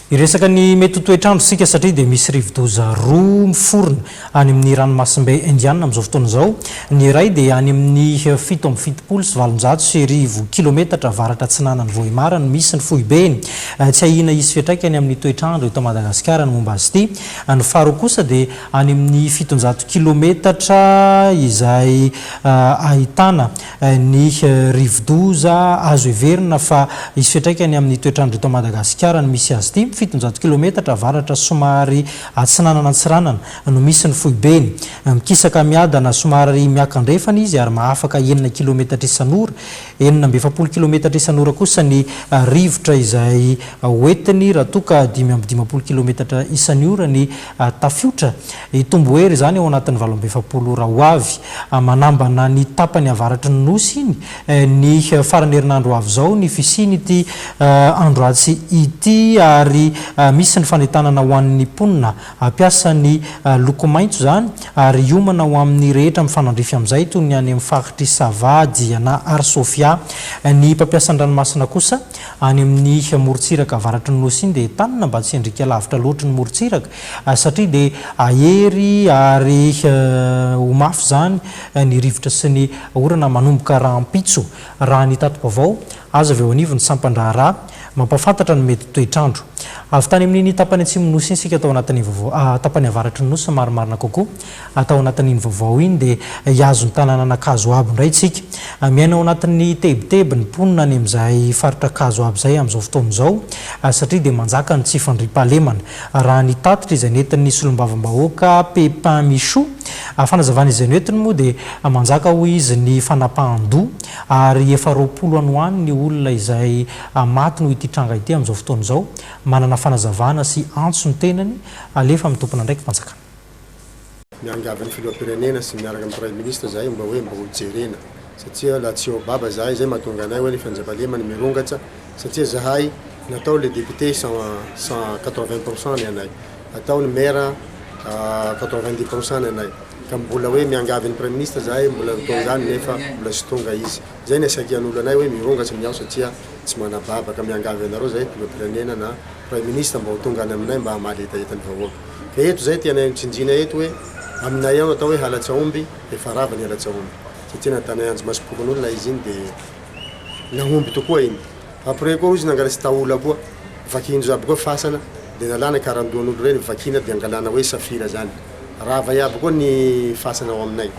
Iresaka ny mety toetrandro sika satria dia misy rivodoza roa miforona any amin'ny ranomasimbe indiana amin'izao fotoana izao. Ny iray dia any amin'ny 7.7 sy 700 kilometatra avaratra atsinanan'ny Vohimara no misy ny fohibeny. Tsy ahina isy fiantraikany amin'ny toetrandro eto Madagasikara ny momba azy ity. Ny faharoa kosa dia any amin'ny 700 kilometatra izay ahitana ny rivodoza azo heverina fa isy fiantraikany amin'ny toetrandro eto Madagasikara no misy azy ity. 700 kilometatra avaratra somary atsinanana antsiranana no misy ny fohibeny. Mikisaka miadana somary miakandrefana izy ary mahafaka 9 kilometatra isan'ora. 9.20 kilometatra isan'ora kosa ny rivotra izay hoentiny raha toa ka 5.20 kilometatra isan'ora ny tafiotra itombo hery izany ao anatin'ny 8.20 rahoavy. Manambana ny tapany avaratry ny nosy iny ny farany herinandro avy izao ny fisiny ity andro atsy ity ary misy ny fanetanana ho an'ny mponina ampiasa ny loko maitso zany ary iomana ho amin'ny rehetra mifanandrify amin'izay toy ny any amin'ny faritry Savady na Arsofia. Ny mpampiasa ny ranomasina kosa any amin'ny morontsiraka avaratry ny nosy iny dia tanana mba tsy handrika lavitra loatra ny morontsiraka satria dia ahery ary ho mafy zany ny rivotra sy ny orana manomboka rahampitso. Raha ny tato-pavao azo avy eo anivony sampandraharaha mampafantatra ny mety toetrandro. Avy tany amin'ny tapany atsimo nosy iny sika atao anatin'ny tapany avaratry ny nosy marimarina kokoa atao anatin'iny vaovao iny dia hiazo ny tanànan'Akazo aby indray tsika. Miaina ao anatin'ny tebiteby ny mponina any amin'izay faritra Akazo aby izay amin'izao fotoana izao satria dia manjaka ny tsy fandriam-pahalemana. Raha ny tatitra izay nentin'ny solombavambahoaka Pepin Michou fanazavana izay noentiny moa dia manjaka hoy izy ny fanapahan-doha ary efa 20 any ho any ny olona izay maty noho ity tranga ity amin'izao fotoana izao. Manana fanazavana sy antso ny tenany alefa amin'ny tompona ndraiky mpanjakana. Miangavan'ny filoham-pirenena sy miaraka amin'ny Prime Ministre zahay mba ho jerena satria laha tsy eo baba zahay zay mahatonga anay hoe ny fanjavalemany mirongatra satria zahay natao le député 180% ny anay, atao ny maire 90% ny anay. Ka mbola hoe miangavan'ny Prime Ministre zahay mbola tonga zany nefa mbola sy tonga izy. Zay ny asakian'olo anay hoe mirongatra miao satria tsy manababa ka miangavy anareo zahay filoham-pirenena na Prime Ministre mba ho tonga any aminay mba hamaletaheta ny vahoaka. Ka eto zay tianay tsinjina eto hoe aminay ao atao hoe halatsaomby efa rava ny halatsaomby satria natanay anjo masipokon'olona izy iny dia nahomby tokoa iny. Après koa izy nangalasa taola koa vakindro aby koa fasana dia nalana 42 n'olo reny vakina dia angalana hoe safira zany. Rava iaby koa ny fasana ao aminay.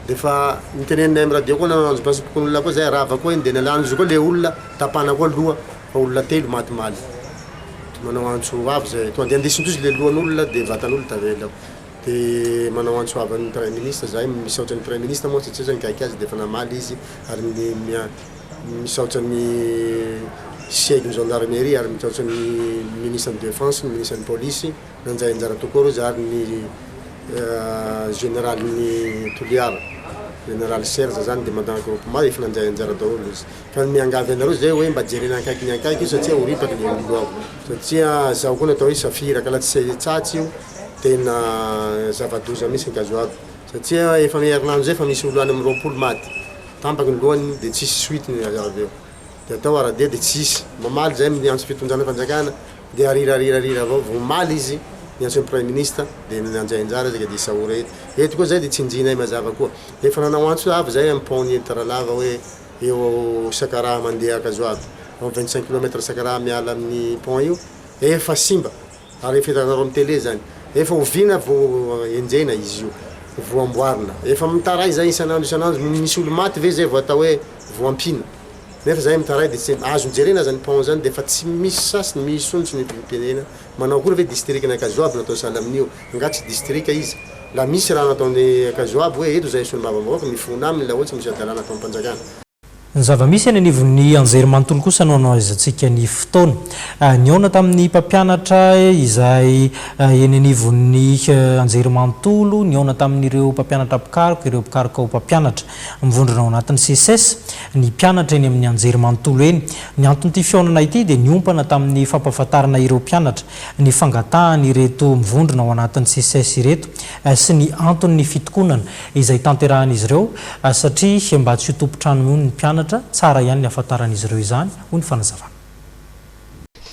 Dia fa nitenenay amin'ny radio koa nanjo masipokon'olona koa zay rava koa iny dia nalana izy koa le olona tapana koa loha fa olona telo maty maly. Manao antso avy zay to andeha andesindrozy le lohan'olona dia vatan'olona tavela. Dia manao antso avy ny Prime Ministre zahay misaotra ny Prime Ministre moa satria zany kaiky azy dia efa namaly izy ary misaotra ny chef de gendarmerie ary misaotra ny ministre de défense, ny ministre de police nanjay anjara tokoa rozy ary ny général ny Toliara, général Serge zany dia mandana groupement efa nanjay anjara daholo izy. Fa miangavy anareo zay hoe mba jerena akaiky ny akaiky io satria horipaky le olo ao satria zaho koa natao hoe safira ka laha tsy tsatsy io tena zava-doza misy Akazo aby satria efa herinandro zay fa misy olo any amin'ny 20 maty tampaky ny lohany dia tsisy suite ny avy eo dia atao aradia dia tsisy mamaly zay amin'ny antso fitondrana fanjakana dia arirarira avao vao maly izy ny antso ny Prime Ministre dia nanjay anjara zay ka dia saora eto koa zay dia tsinjinay mazava koa efa nanao antso avy zay amin'ny pont ny Taralava hoe eo sakaraha mandeha Akazo aby 25 km sakaraha miala amin'ny pont io efa simba ary efa hitanareo amin'ny télé zany efa ovina vao enjena izy io vao amboarina efa mitaray zay isanandro misy olo maty ve zay vao atao hoe vao ampina nefa zay mitaray dia tsy azo jerena zany pont zany dia fa tsy misy sasiny misy sontsy ny firenena manao akory ve district ny Akazo aby natao sahala amin'io ngatsy district izy la misy raha nataon'ny Akazo aby hoe eto zay solombavambahoaka mifona aminy laha ohatsy misy adalana atao ampanjakana. Ny zava-misy any anivon'ny anjerimanontolo kosa no anazantsika ny fotoana. Niaona tamin'ny mpampianatra izay eny anivon'ny anjerimanontolo, niaona tamin'ireo mpampianatra mpikaroka, ireo mpikaroka ho mpampianatra mivondrona ao anatin'ny CSS, ny mpianatra eny amin'ny anjerimanontolo eny. Ny anton'ity fiaonana ity dia niompana tamin'ny fampahafantarana ireo mpianatra ny fangatahany ireto mivondrona ao anatin'ny CSS ireto sy ny anton'ny fitokonana izay tanterahan'izy ireo satria mba tsy ho tompotrano ny mpianatra tsara ihany ny afantaran'izy ireo izany ho ny fanazavana.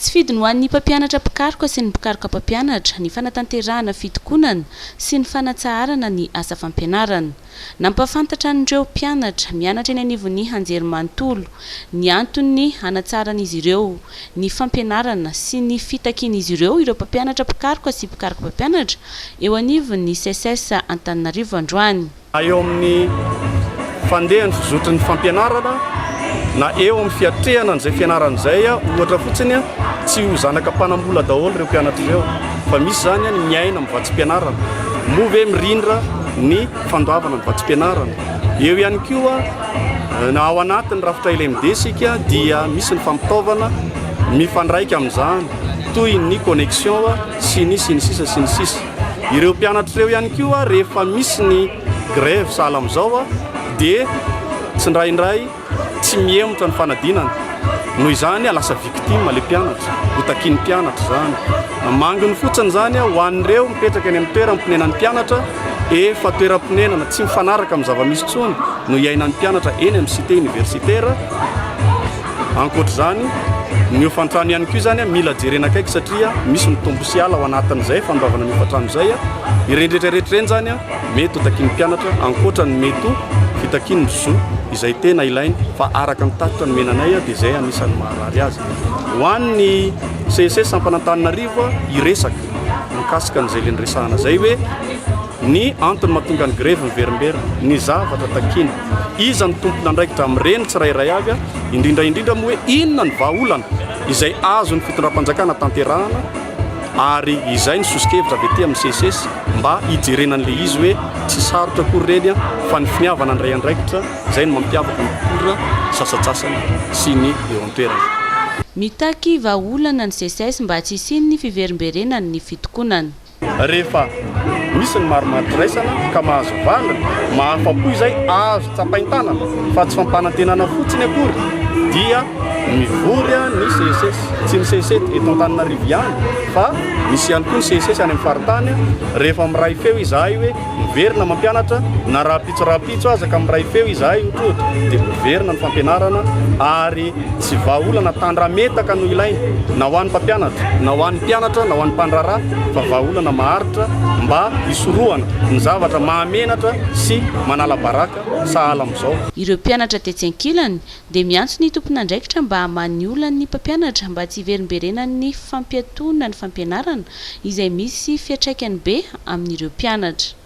Tsy fidy ho an'ny mpampianatra mpikaroka sy ny mpikaroka mpampianatra ny fanatanterahana fitokonana sy ny fanatsaharana ny asa fampianarana. Nampafantatra an'ireo mpianatra mianatra eny anivon'ny anjerimanontolo ny antony hanatsaran'izy ireo ny fampianarana sy ny fitakian'izy ireo mpampianatra mpikaroka sy mpikaroka mpampianatra eo anivon'ny CSS Antananarivo androany. Eo amin'ny fandehany fizotran'ny fampianarana na eo amin'ny fiatrehana an'izay fianarana izay ohatra fotsiny tsy ho zanaka mpanambola daholo ireo mpianatra ireo fa misy zany ny miaina amin'ny vatsim-pianarana move mirindra ny fandoavana ny vatsim-pianarana. Eo ihany koa na ao anatin'ny rafitra LMD sika dia misy ny fampitaovana mifandraika amin'izany toy ny connexion sy ny sisa. Ireo mpianatra ireo ihany koa rehefa misy ny grève sahala amin'izao dia tsy ndraindray tsy miemotra ny fanadinana noho izany lasa victime le mpianatra hotakin'ny mpianatra zany. Manginy fotsiny zany ho an'ireo mipetraka eny amin'ny toeram-ponenan'ny mpianatra efa toeram-ponenana tsy mifanaraka amin'ny zava-misy tsony no iainan'ny mpianatra eny amin'ny cité universitaire. Ankoatr'izany ny hofantrano ihany koa zany mila jerena akaiky satria misy mitombo siala ao anatin'izay fandoavana ny hofantrano izay ireny rehetrarehetra ireny zany mety hotakin'ny mpianatra ankoatra ny mety fitakian'ny zo izay tena ilainy fa araka ny tatitra ny menanay dia izay anisan'ny maharary azy. Ho an'ny CSS Antananarivo iresaka mikasika an'izay le niresahana zay hoe ny antony mahatonga ny grève miverimberina ny zavatra takiana iza ny tompona andraikitra amin'ireny tsirairay avy indrindra moa hoe inona ny vahaolana izay azo ny fitondram-panjakana tanterahana ary izay ny sosikevitra avy ety amin'ny CSS mba hijerenan'le izy hoe tsy sarotra akory reny fa ny finiavana andray andraikitra izay no mampiavaka ny mpitondra sasasasany sy ny eo an-toerana. Mitaky vahaolana ny CSS mba tsy hisian'ny fiverimberenany ny fitokonana. Rehefa misy ny marimariraisana ka mahazo valina mahafapo izay azo tsapain-tanana fa tsy fampanantenana fotsiny akory dia mivory ny CSS tsy ny CSS eto Antananarivo ihany fa misy ihany koa ny CSS any amin'ny faritany rehefa miray feo izahay hoe miverina mampianatra na rapitso azaka miray feo izahay otrotro dia miverina ny fampianarana ary tsy vahaolana tandrametaka no ilainy na ho an'ny mpampianatra na ho an'ny mpianatra na ho an'ny mpandrarà fa vahaolana maharitra mba hisorohana ny zavatra mahamenatra sy manala baraka sahala amin'izao. Ireo mpianatra tetsenkilany dia miantso ny tompon'andraikitra mba hamaniolana ny mpampianatra mba tsy hiverimberenan'ny fampiantonana ny fampianarana izay misy fiantraikany be amin'ireo mpianatra.